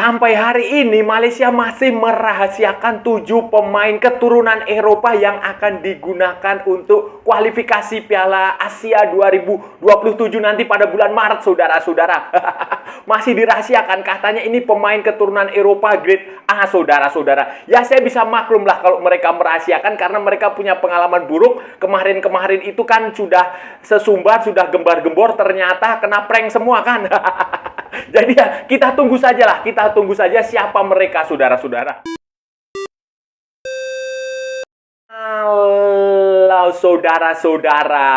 Sampai hari ini Malaysia masih merahasiakan 7 pemain keturunan Eropa yang akan digunakan untuk kualifikasi Piala Asia 2027 nanti pada bulan Maret, saudara-saudara. Masih dirahasiakan, katanya ini pemain keturunan Eropa grade A, saudara-saudara. Ya, saya bisa maklum lah kalau mereka merahasiakan karena mereka punya pengalaman buruk. Kemarin-kemarin itu kan sudah sesumbar, sudah gembar-gembor, ternyata kena prank semua kan. Jadi ya, kita tunggu saja lah. Kita tunggu saja siapa mereka, saudara-saudara. Halo saudara-saudara,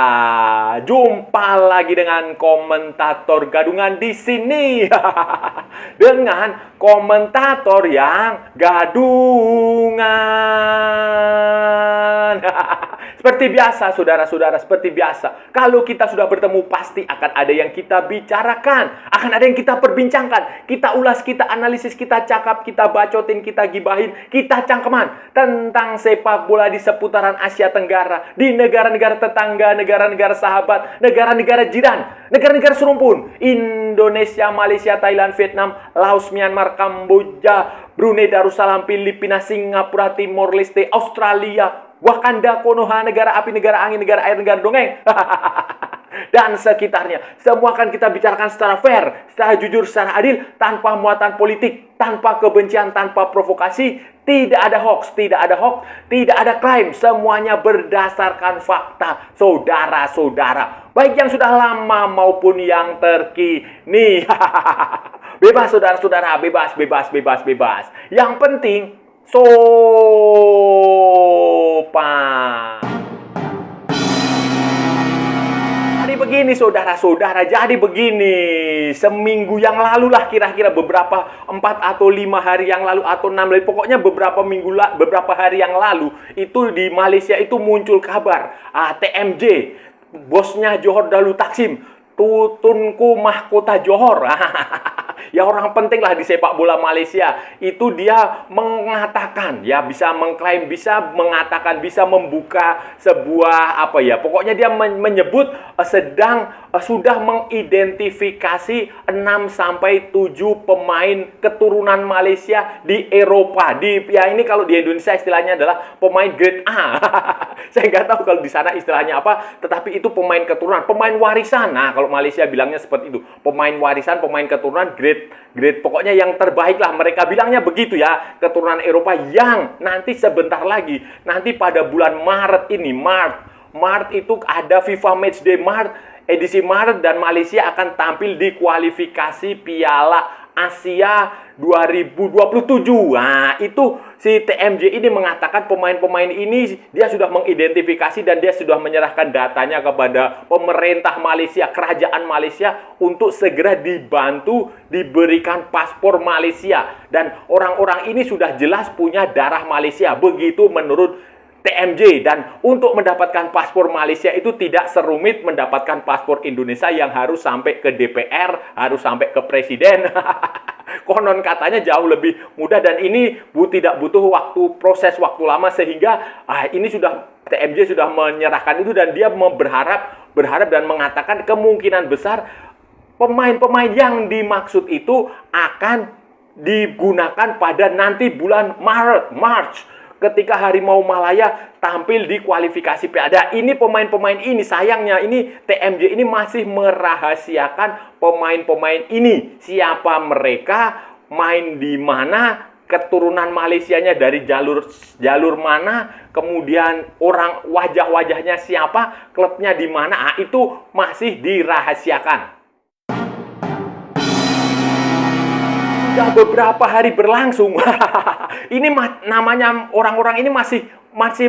jumpa lagi dengan komentator gadungan di sini. Dengan komentator yang gadungan. Seperti biasa, saudara-saudara, seperti biasa. Kalau kita sudah bertemu, pasti akan ada yang kita bicarakan. Akan ada yang kita perbincangkan. Kita ulas, kita analisis, kita cakap, kita bacotin, kita gibahin, kita cangkeman. Tentang sepak bola di seputaran Asia Tenggara. Di negara-negara tetangga, negara-negara sahabat, negara-negara jiran, negara-negara serumpun. Indonesia, Malaysia, Thailand, Vietnam, Laos, Myanmar, Kamboja, Brunei Darussalam, Filipina, Singapura, Timor Leste, Australia, Wakanda, Konoha, negara api, negara angin, negara air, negara dongeng, dan sekitarnya. Semua akan kita bicarakan secara fair, secara jujur, secara adil, tanpa muatan politik, tanpa kebencian, tanpa provokasi. Tidak ada hoax, tidak ada klaim. Semuanya berdasarkan fakta, saudara-saudara. Baik yang sudah lama maupun yang terkini. Bebas, saudara-saudara, bebas. Yang penting sopan. Jadi begini, saudara-saudara, jadi begini. Seminggu yang lalu lah, kira-kira beberapa 4 atau 5 hari yang lalu atau 6 hari, pokoknya beberapa hari yang lalu itu di Malaysia itu muncul kabar TMJ, bosnya Johor Darul Takzim, Tutunku Mahkota Johor. Ya, orang penting lah di sepak bola Malaysia. Itu dia mengatakan, ya bisa mengklaim, bisa mengatakan, bisa membuka sebuah pokoknya dia menyebut sudah mengidentifikasi 6 sampai 7 pemain keturunan Malaysia di Eropa. Ya ini kalau di Indonesia istilahnya adalah pemain grade A. Saya nggak tahu kalau di sana istilahnya apa, tetapi itu pemain keturunan, pemain warisan. Nah, kalau Malaysia bilangnya seperti itu. Pemain warisan, pemain keturunan grade pokoknya yang terbaik lah, mereka bilangnya begitu ya, keturunan Eropa yang nanti sebentar lagi, nanti pada bulan Maret ini, Maret itu ada FIFA Matchday edisi Maret, dan Malaysia akan tampil di kualifikasi Piala Asia 2027. Nah, itu si TMJ ini mengatakan pemain-pemain ini dia sudah mengidentifikasi dan dia sudah menyerahkan datanya kepada pemerintah Malaysia, kerajaan Malaysia, untuk segera dibantu diberikan paspor Malaysia. Dan orang-orang ini sudah jelas punya darah Malaysia, begitu menurut TMJ. Dan untuk mendapatkan paspor Malaysia itu tidak serumit mendapatkan paspor Indonesia yang harus sampai ke DPR, harus sampai ke presiden. Konon katanya jauh lebih mudah, dan ini tidak butuh proses waktu lama, sehingga ini sudah TMJ sudah menyerahkan itu, dan dia berharap dan mengatakan kemungkinan besar pemain-pemain yang dimaksud itu akan digunakan pada nanti bulan March, ketika Harimau Malaya tampil di kualifikasi Piala. Ini pemain-pemain ini, sayangnya ini TMJ ini masih merahasiakan pemain-pemain ini. Siapa mereka, main di mana, keturunan Malaysianya dari jalur mana, kemudian wajah-wajahnya siapa, klubnya di mana, itu masih dirahasiakan. Sudah beberapa hari berlangsung. Ini namanya orang-orang ini masih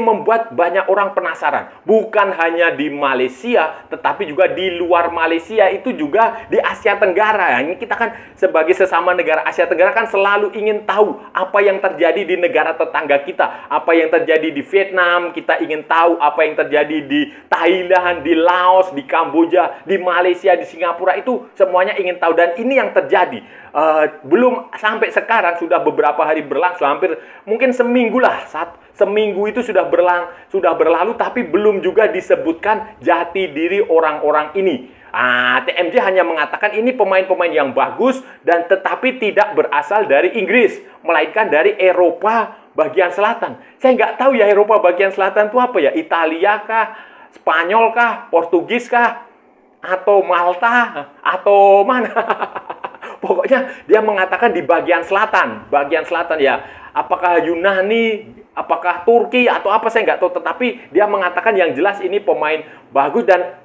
membuat banyak orang penasaran. Bukan hanya di Malaysia, tetapi juga di luar Malaysia, itu juga di Asia Tenggara. Ini kita kan sebagai sesama negara Asia Tenggara kan selalu ingin tahu apa yang terjadi di negara tetangga kita. Apa yang terjadi di Vietnam, kita ingin tahu apa yang terjadi di Thailand, di Laos, di Kamboja, di Malaysia, di Singapura, itu semuanya ingin tahu. Dan ini yang terjadi. Belum sampai sekarang, sudah beberapa hari berlangsung, hampir mungkin seminggu lah, seminggu itu sudah berlalu, tapi belum juga disebutkan jati diri orang-orang ini. TMJ hanya mengatakan ini pemain-pemain yang bagus dan tetapi tidak berasal dari Inggris, melainkan dari Eropa bagian selatan. Saya nggak tahu ya Eropa bagian selatan itu apa ya? Italia kah? Spanyol kah? Portugis kah? Atau Malta? Atau mana? Pokoknya dia mengatakan di bagian selatan ya. Apakah Yunani, apakah Turki atau apa saya nggak tahu. Tetapi dia mengatakan yang jelas ini pemain bagus dan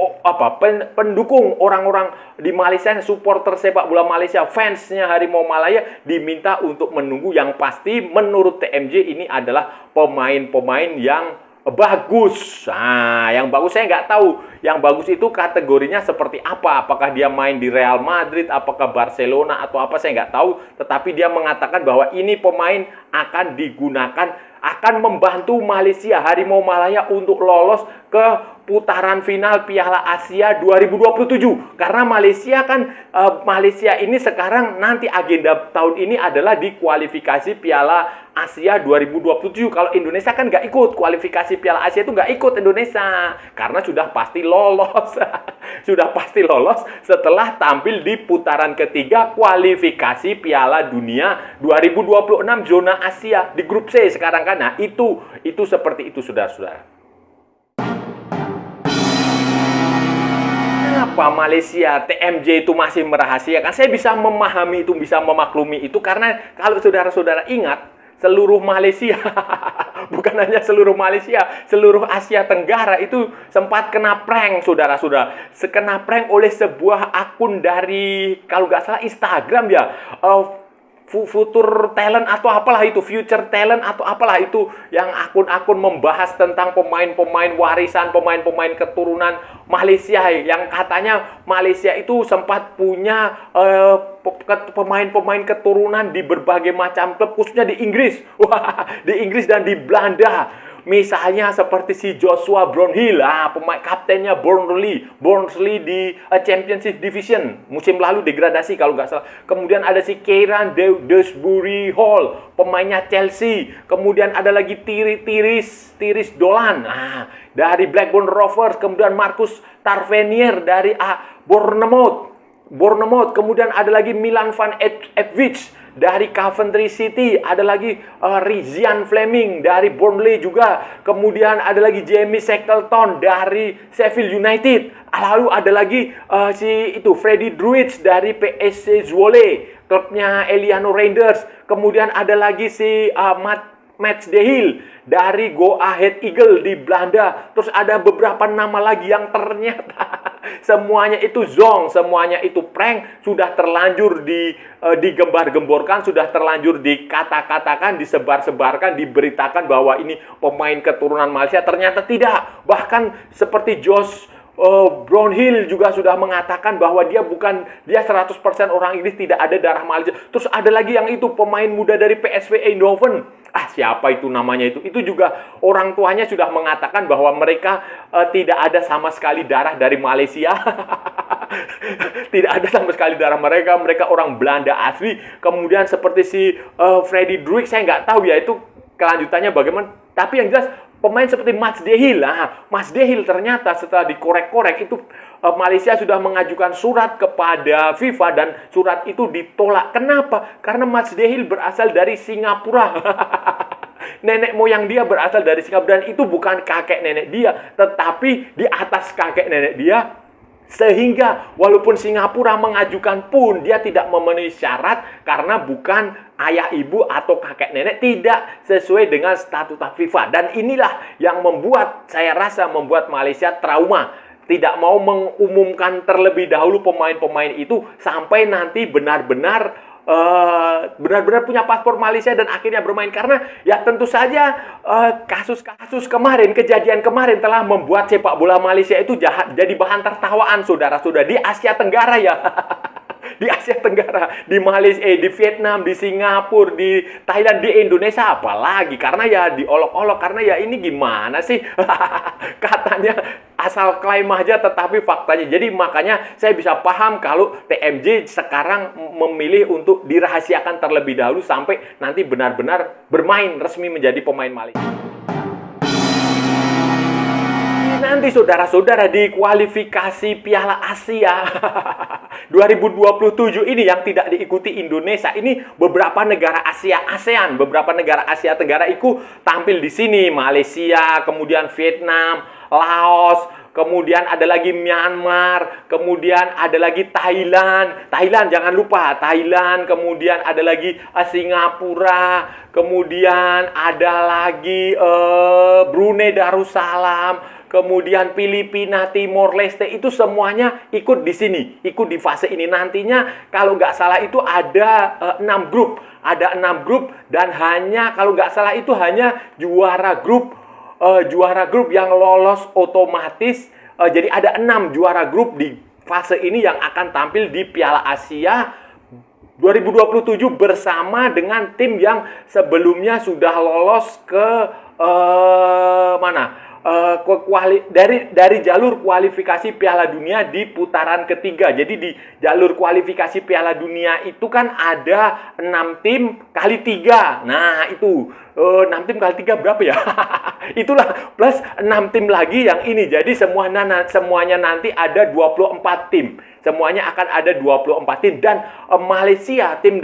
pendukung orang-orang di Malaysia, supporter sepak bola Malaysia, fansnya Harimau Malaya diminta untuk menunggu. Yang pasti menurut TMJ ini adalah pemain-pemain yang bagus. Yang bagus saya nggak tahu. Yang bagus itu kategorinya seperti apa? Apakah dia main di Real Madrid, apakah Barcelona atau apa saya nggak tahu. Tetapi dia mengatakan bahwa ini pemain akan digunakan, akan membantu Malaysia Harimau Malaya untuk lolos ke putaran final Piala Asia 2027. Karena Malaysia kan Malaysia ini sekarang nanti agenda tahun ini adalah di kualifikasi Piala Asia 2027. Kalau Indonesia kan nggak ikut kualifikasi Piala Asia, itu nggak ikut Indonesia karena sudah pasti lolos. Sudah pasti lolos setelah tampil di putaran ketiga kualifikasi Piala Dunia 2026 zona Asia di grup C sekarang kan. Nah, itu seperti itu saudara-saudara. Kenapa Malaysia TMJ itu masih merahasiakan? Saya bisa memahami itu, bisa memaklumi itu karena kalau saudara-saudara ingat, seluruh Malaysia, bukan hanya seluruh Malaysia, seluruh Asia Tenggara itu sempat kena prank, saudara-saudara. Kena prank oleh sebuah akun dari, kalau nggak salah Instagram ya, Future Talent atau apalah itu, Future Talent atau apalah itu, yang akun-akun membahas tentang pemain-pemain warisan, pemain-pemain keturunan Malaysia, yang katanya Malaysia itu sempat punya pemain-pemain keturunan di berbagai macam klub, khususnya di Inggris. Wah, di Inggris dan di Belanda. Misalnya seperti si Joshua Brownhill, pemain kaptennya Burnley di Championship Division musim lalu, degradasi kalau nggak salah. Kemudian ada si Kieran Dewsbury Hall, pemainnya Chelsea. Kemudian ada lagi Tiris Dolan dari Blackburn Rovers. Kemudian Marcus Tavernier dari Bournemouth. Kemudian ada lagi Milan van Ewijk dari Coventry City, ada lagi Ryan Fleming dari Burnley juga. Kemudian ada lagi Jamie Shackleton dari Sheffield United. Lalu ada lagi Freddie Druids dari PSC Zwolle, klubnya Eliano Rangers. Kemudian ada lagi si Mats de Hill dari Go Ahead Eagles di Belanda. Terus ada beberapa nama lagi yang ternyata semuanya itu zong, semuanya itu prank, sudah terlanjur digembar-gemborkan, sudah terlanjur dikata-katakan, disebar-sebarkan, diberitakan bahwa ini pemain keturunan Malaysia. Ternyata tidak. Bahkan seperti Josh Brownhill juga sudah mengatakan bahwa dia 100% orang Inggris, tidak ada darah Malaysia. Terus ada lagi yang itu pemain muda dari PSV Eindhoven. Siapa itu namanya itu? Itu juga orang tuanya sudah mengatakan bahwa mereka tidak ada sama sekali darah dari Malaysia. Tidak ada sama sekali darah mereka. Mereka orang Belanda asli. Kemudian seperti si Freddie Druids, saya nggak tahu ya itu kelanjutannya bagaimana. Tapi yang jelas pemain seperti Mats de Hill. Mats de Hill ternyata setelah dikorek-korek itu Malaysia sudah mengajukan surat kepada FIFA dan surat itu ditolak. Kenapa? Karena Mats de Hill berasal dari Singapura. Nenek moyang dia berasal dari Singapura dan itu bukan kakek nenek dia, tetapi di atas kakek nenek dia. Sehingga walaupun Singapura mengajukan pun dia tidak memenuhi syarat karena bukan ayah ibu atau kakek nenek, tidak sesuai dengan statuta FIFA. Dan inilah yang saya rasa membuat Malaysia trauma. Tidak mau mengumumkan terlebih dahulu pemain-pemain itu sampai nanti benar-benar punya paspor Malaysia dan akhirnya bermain. Karena ya tentu saja kasus-kasus kemarin, kejadian kemarin telah membuat sepak bola Malaysia itu jadi bahan tertawaan saudara-saudara di Asia Tenggara ya. Di Asia Tenggara, di Malaysia, di Vietnam, di Singapura, di Thailand, di Indonesia apalagi. Karena ya diolok-olok, karena ya ini gimana sih? Katanya asal klaim aja tetapi faktanya. Jadi makanya saya bisa paham kalau TMJ sekarang memilih untuk dirahasiakan terlebih dahulu sampai nanti benar-benar bermain resmi menjadi pemain Malaysia. nanti saudara-saudara di kualifikasi Piala Asia 2027 ini yang tidak diikuti Indonesia, ini beberapa negara Asia ASEAN, beberapa negara Asia Tenggara itu tampil di sini. Malaysia, kemudian Vietnam, Laos, kemudian ada lagi Myanmar, kemudian ada lagi Thailand. Thailand jangan lupa, Thailand, kemudian ada lagi Singapura, kemudian ada lagi Brunei Darussalam, kemudian Filipina, Timor Leste, itu semuanya ikut di sini, ikut di fase ini. Nantinya kalau nggak salah itu ada 6 grup, ada 6 grup, dan hanya kalau nggak salah itu hanya juara grup yang lolos otomatis. Jadi ada 6 juara grup di fase ini yang akan tampil di Piala Asia 2027 bersama dengan tim yang sebelumnya sudah lolos ke dari jalur kualifikasi Piala Dunia di putaran ketiga. Jadi di jalur kualifikasi Piala Dunia itu kan ada 6 tim kali 3. Nah, itu 6 tim kali 3 berapa ya? Itulah plus 6 tim lagi yang ini. Jadi semuanya nanti ada 24 tim. Semuanya akan ada 24 tim. Dan Malaysia, tim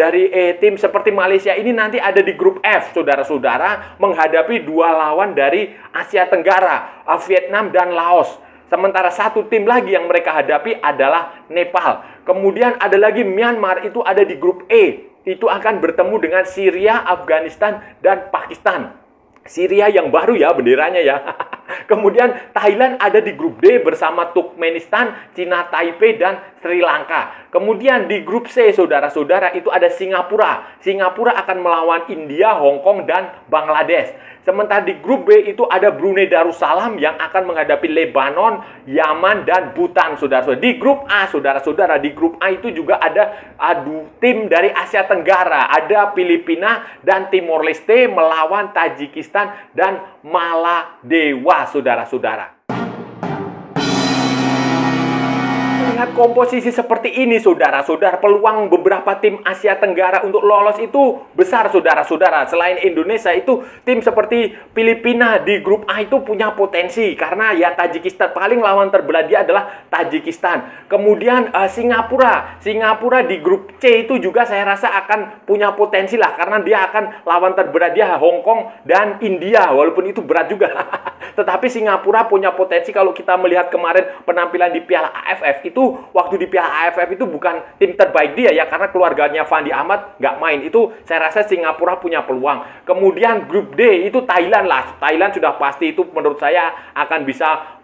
seperti Malaysia ini nanti ada di grup F, saudara-saudara, menghadapi 2 lawan dari Asia Tenggara, Vietnam dan Laos. Sementara satu tim lagi yang mereka hadapi adalah Nepal. Kemudian ada lagi Myanmar, itu ada di grup E. Itu akan bertemu dengan Syria, Afghanistan, dan Pakistan. Syria yang baru ya benderanya ya. Kemudian Thailand ada di grup D bersama Turkmenistan, Cina Taipei, dan Sri Lanka. Kemudian di grup C, saudara-saudara, itu ada Singapura. Singapura akan melawan India, Hong Kong, dan Bangladesh. Sementara di grup B itu ada Brunei Darussalam yang akan menghadapi Lebanon, Yaman, dan Bhutan, saudara-saudara. Di grup A, saudara-saudara, di grup A itu juga ada tim dari Asia Tenggara. Ada Filipina dan Timor Leste melawan Tajikistan dan Maladewa, saudara-saudara. Lihat komposisi seperti ini, saudara-saudara, peluang beberapa tim Asia Tenggara untuk lolos itu besar, saudara-saudara. Selain Indonesia, itu tim seperti Filipina di grup A itu punya potensi karena ya Tajikistan, paling lawan terbelah dia adalah Tajikistan. Kemudian Singapura di grup C itu juga saya rasa akan punya potensi lah, karena dia akan lawan terbelah dia Hong Kong dan India, walaupun itu berat juga. Tetapi Singapura punya potensi. Kalau kita melihat kemarin penampilan di Piala AFF itu, waktu di Piala AFF itu bukan tim terbaik dia ya, karena keluarganya Fandi Ahmad nggak main. Itu saya rasa Singapura punya peluang. Kemudian grup D itu Thailand lah. Thailand sudah pasti, itu menurut saya akan bisa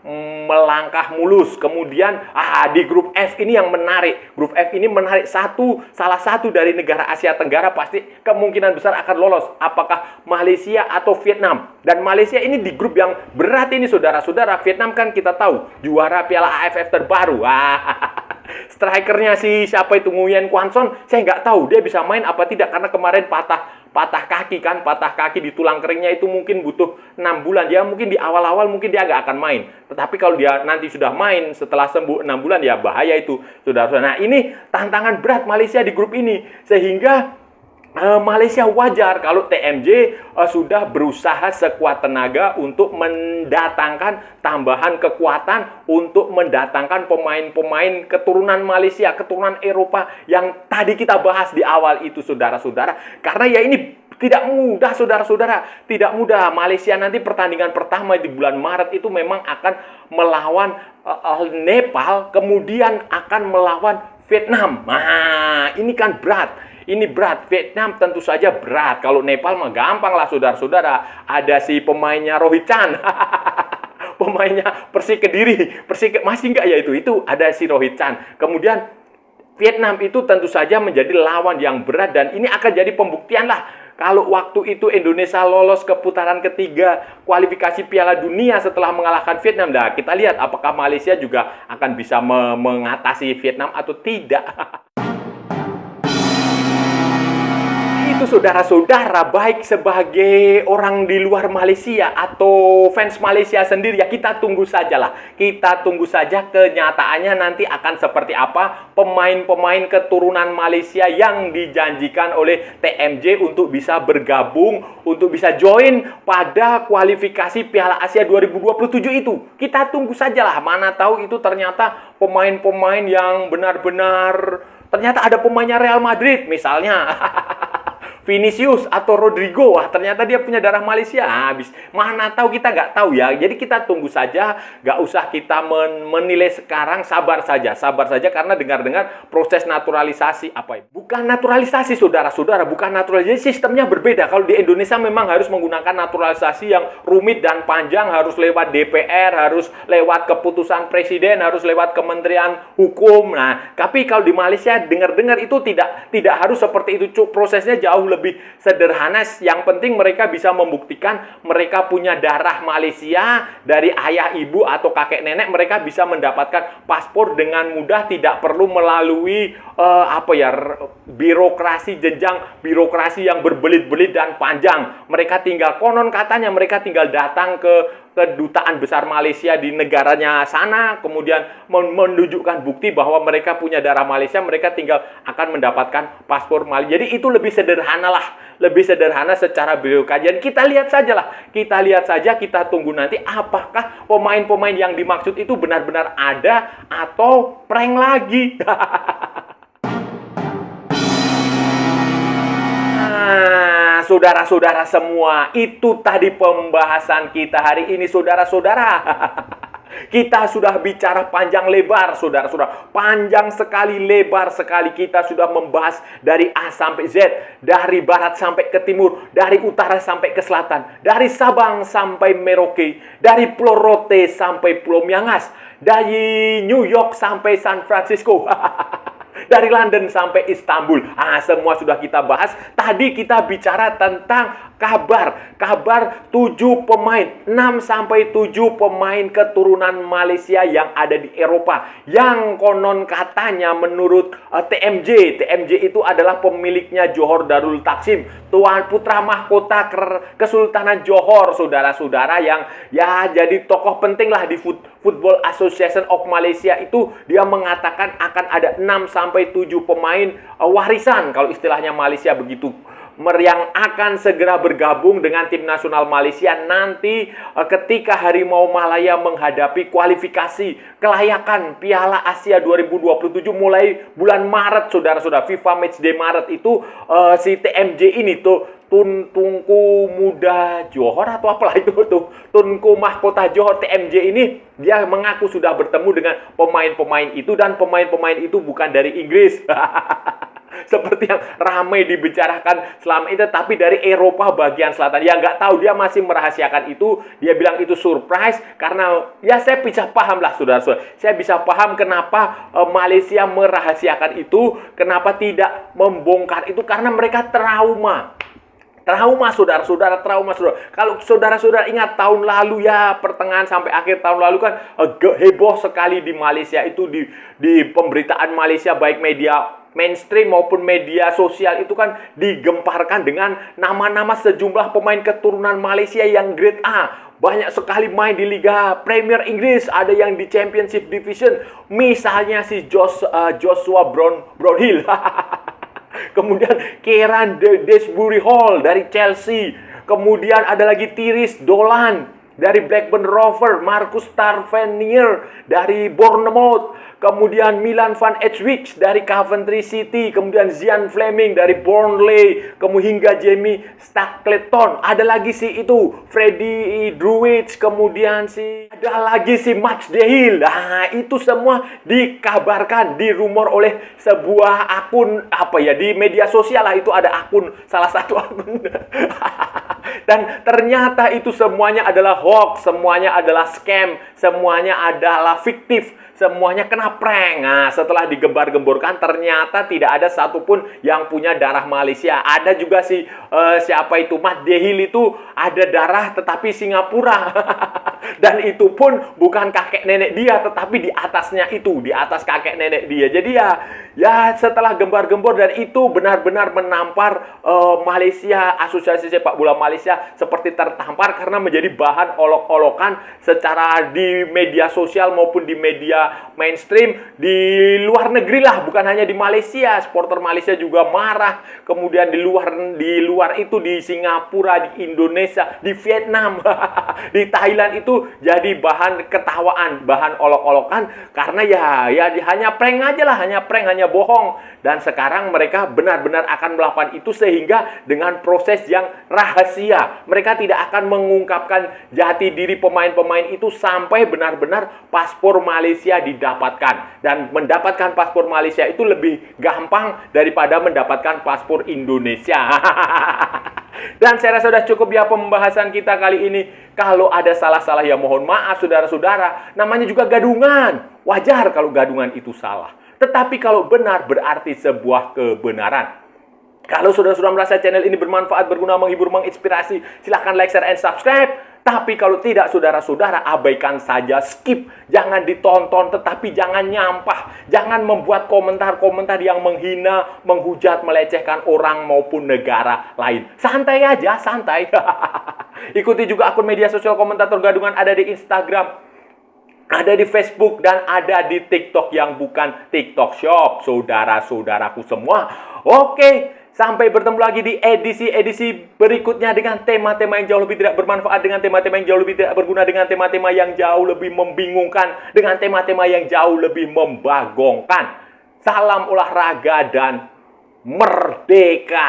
melangkah mulus. Kemudian di grup F ini yang menarik. Grup F ini menarik, salah satu dari negara Asia Tenggara pasti kemungkinan besar akan lolos. Apakah Malaysia atau Vietnam? Dan Malaysia ini di grup yang berat ini, saudara-saudara. Vietnam kan kita tahu juara Piala AFF terbaru. Strikernya siapa itu, Nguyen Quan Son, saya nggak tahu dia bisa main apa tidak, karena kemarin patah kaki di tulang keringnya itu mungkin butuh 6 bulan. Ya mungkin di awal-awal mungkin dia nggak akan main. Tetapi kalau dia nanti sudah main setelah sembuh 6 bulan, ya bahaya itu, saudara-saudara. Nah, ini tantangan berat Malaysia di grup ini. Sehingga Malaysia wajar kalau TMJ sudah berusaha sekuat tenaga untuk mendatangkan tambahan kekuatan, untuk mendatangkan pemain-pemain keturunan Malaysia, keturunan Eropa yang tadi kita bahas di awal itu, saudara-saudara. Karena ya ini tidak mudah, saudara-saudara. Tidak mudah. Malaysia nanti pertandingan pertama di bulan Maret itu memang akan melawan Nepal, kemudian akan melawan Vietnam. Nah, ini kan berat. Ini berat. Vietnam tentu saja berat. Kalau Nepal mah gampang lah, saudara-saudara. Ada si pemainnya Rohit Chan. Pemainnya Persik Kediri. Masih enggak ya itu? Itu ada si Rohit Chan. Kemudian Vietnam itu tentu saja menjadi lawan yang berat. Dan ini akan jadi pembuktian lah. Kalau waktu itu Indonesia lolos ke putaran ketiga kualifikasi Piala Dunia setelah mengalahkan Vietnam. Nah, kita lihat apakah Malaysia juga akan bisa mengatasi Vietnam atau tidak. Itu saudara-saudara, baik sebagai orang di luar Malaysia atau fans Malaysia sendiri, ya kita tunggu sajalah. Kita tunggu saja kenyataannya nanti akan seperti apa pemain-pemain keturunan Malaysia yang dijanjikan oleh TMJ untuk bisa bergabung, untuk bisa join pada kualifikasi Piala Asia 2027 itu. Kita tunggu sajalah, mana tahu itu ternyata pemain-pemain yang benar-benar, ternyata ada pemainnya Real Madrid misalnya. Vinicius atau Rodrigo, wah ternyata dia punya darah Malaysia. Habis mana tahu, kita nggak tahu ya. Jadi kita tunggu saja, nggak usah kita menilai sekarang, sabar saja karena dengar-dengar proses naturalisasi apa ya? Bukan naturalisasi saudara-saudara, bukan naturalisasi, sistemnya berbeda. Kalau di Indonesia memang harus menggunakan naturalisasi yang rumit dan panjang, harus lewat DPR, harus lewat keputusan presiden, harus lewat Kementerian Hukum. Nah, tapi kalau di Malaysia dengar-dengar itu tidak harus seperti itu. Prosesnya jauh lebih sederhana. Yang penting mereka bisa membuktikan mereka punya darah Malaysia dari ayah ibu atau kakek nenek. Mereka bisa mendapatkan paspor dengan mudah, tidak perlu melalui birokrasi, jenjang birokrasi yang berbelit-belit dan panjang. Mereka tinggal, konon katanya mereka tinggal datang ke kedutaan besar Malaysia di negaranya sana, kemudian menunjukkan bukti bahwa mereka punya darah Malaysia, mereka tinggal akan mendapatkan paspor Malaysia. Jadi itu lebih sederhana lah, lebih sederhana secara birokrasi. Kita lihat saja, kita tunggu nanti apakah pemain-pemain yang dimaksud itu benar-benar ada atau prank lagi. Saudara-saudara semua, itu tadi pembahasan kita hari ini, saudara-saudara. Kita sudah bicara panjang lebar, saudara-saudara. Panjang sekali, lebar sekali. Kita sudah membahas dari A sampai Z, dari barat sampai ke timur, dari utara sampai ke selatan, dari Sabang sampai Merauke, dari Pulau Rote sampai Pulau Miangas, dari New York sampai San Francisco. Dari London sampai Istanbul. Semua sudah kita bahas. Tadi kita bicara tentang kabar 7 pemain, 6 sampai 7 pemain keturunan Malaysia yang ada di Eropa, yang konon katanya menurut TMJ itu adalah pemiliknya Johor Darul Taksim, Tuan Putra Mahkota Kesultanan Johor, saudara-saudara, yang ya jadi tokoh penting lah di Football Association of Malaysia. Itu dia mengatakan akan ada 6 sampai 7 pemain warisan, kalau istilahnya Malaysia begitu, yang akan segera bergabung dengan tim nasional Malaysia nanti ketika Harimau Malaya menghadapi kualifikasi kelayakan Piala Asia 2027 mulai bulan Maret, saudara-saudara. FIFA Matchday Maret itu si TMJ ini tuh, Tunku Muda Johor atau apalah itu tuh, Tunku Mahkota Johor, TMJ ini, dia mengaku sudah bertemu dengan pemain-pemain itu, dan pemain-pemain itu bukan dari Inggris. Seperti yang ramai dibicarakan selama ini, tapi dari Eropa bagian selatan. Ya nggak tahu, dia masih merahasiakan itu. Dia bilang itu surprise, karena ya saya bisa paham lah, saudara-saudara. Saya bisa paham kenapa Malaysia merahasiakan itu, kenapa tidak membongkar itu, karena mereka trauma. Saudara-saudara. Kalau saudara-saudara ingat tahun lalu ya, pertengahan sampai akhir tahun lalu kan heboh sekali di Malaysia itu, di pemberitaan Malaysia, baik media mainstream maupun media sosial itu kan digemparkan dengan nama-nama sejumlah pemain keturunan Malaysia yang grade A. Banyak sekali main di Liga Premier Inggris, ada yang di Championship Division. Misalnya si Joshua Brownhill. Kemudian Kieran Desbury Hall dari Chelsea. Kemudian ada lagi Tiris Dolan dari Blackburn Rovers, Marcus Tavernier dari Bournemouth, kemudian Milan van Ejwijk dari Coventry City, kemudian Zian Fleming dari Burnley, kemudian hingga Jamie Stapleton. Ada lagi si itu Freddie Druitt, kemudian ada lagi si Matchday. Nah, itu semua dikabarkan, dirumor oleh sebuah akun di media sosial lah. Itu ada akun, salah satu akun. Dan ternyata itu semuanya adalah hoax, semuanya adalah scam, semuanya adalah fiktif, semuanya kena prank. Nah, setelah digembar-gemborkan ternyata tidak ada satupun yang punya darah Malaysia. Ada juga siapa itu, Mat Dehil itu ada darah tetapi Singapura. Dan itu pun bukan kakek nenek dia, tetapi di atasnya itu, di atas kakek nenek dia. Jadi ya setelah gembar-gembor, dan itu benar-benar menampar Malaysia, Asosiasi Sepak Bola Malaysia seperti tertampar karena menjadi bahan olok-olokan secara di media sosial maupun di media mainstream di luar negeri lah, bukan hanya di Malaysia. Supporter Malaysia juga marah. Kemudian di luar itu, di Singapura, di Indonesia, di Vietnam, di Thailand itu jadi bahan ketawaan, bahan olok-olokan karena ya hanya prank aja lah, hanya prank, hanya bohong. Dan sekarang mereka benar-benar akan melakukan itu sehingga dengan proses yang rahasia. Mereka tidak akan mengungkapkan jati diri pemain-pemain itu sampai benar-benar paspor Malaysia didapatkan. Dan mendapatkan paspor Malaysia itu lebih gampang daripada mendapatkan paspor Indonesia. Dan saya rasa sudah cukup ya pembahasan kita kali ini. Kalau ada salah-salah ya mohon maaf saudara-saudara. Namanya juga gadungan. Wajar kalau gadungan itu salah. Tetapi kalau benar berarti sebuah kebenaran. Kalau saudara-saudara merasa channel ini bermanfaat, berguna, menghibur, menginspirasi, silahkan like, share, and subscribe. Tapi kalau tidak, saudara-saudara, abaikan saja, skip. Jangan ditonton, tetapi jangan nyampah. Jangan membuat komentar-komentar yang menghina, menghujat, melecehkan orang maupun negara lain. Santai aja, santai. Ikuti juga akun media sosial Komentator Gadungan, ada di Instagram, ada di Facebook, dan ada di TikTok yang bukan TikTok Shop. Saudara-saudaraku semua. Oke. Sampai bertemu lagi di edisi-edisi berikutnya dengan tema-tema yang jauh lebih tidak bermanfaat, dengan tema-tema yang jauh lebih tidak berguna, dengan tema-tema yang jauh lebih membingungkan, dengan tema-tema yang jauh lebih membagongkan. Salam olahraga dan merdeka!